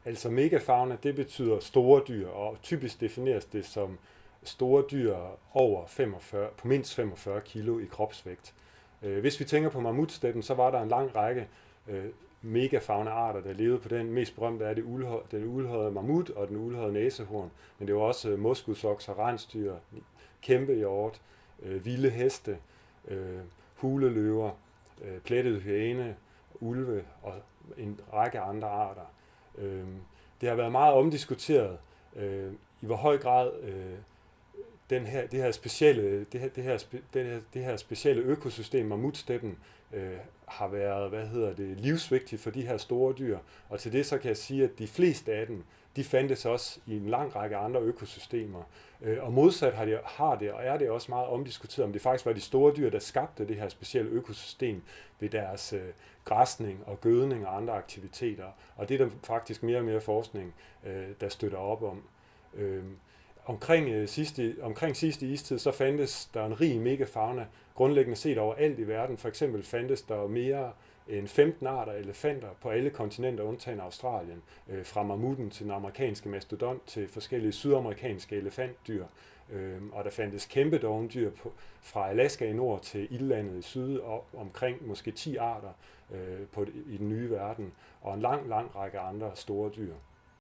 Altså megafauna, det betyder store dyr, og typisk defineres det som store dyr over 45, på mindst 45 kilo i kropsvægt. Hvis vi tænker på mammutsteppen, så var der en lang række megafauna-arter, der levede på den. Mest berømte er den uldhårede mammut og den uldhårede næsehorn, men det var også moskusokser, rensdyr, kæmpehjort, vilde heste, huleløver, plettet hyæne, ulve og en række andre arter. Det har været meget omdiskuteret, i hvor høj grad det her specielle økosystem, mammutsteppen, har været, livsvigtigt for de her store dyr. Og til det så kan jeg sige, at de fleste af dem, de fandtes også i en lang række andre økosystemer. Og modsat har det, og er det også meget omdiskuteret, om det faktisk var de store dyr, der skabte det her specielle økosystem ved deres græsning og gødning og andre aktiviteter. Og det er der faktisk mere og mere forskning, der støtter op om. Omkring sidste istid, så fandtes der en rig megafauna, grundlæggende set overalt i verden. For eksempel fandtes der mere end 15 arter elefanter på alle kontinenter, undtagen Australien. Fra mammuten til den amerikanske mastodont til forskellige sydamerikanske elefantdyr. Og der fandtes kæmpe dovendyr fra Alaska i nord til ildlandet i syd, og omkring måske 10 arter i den nye verden, og en lang række andre store dyr.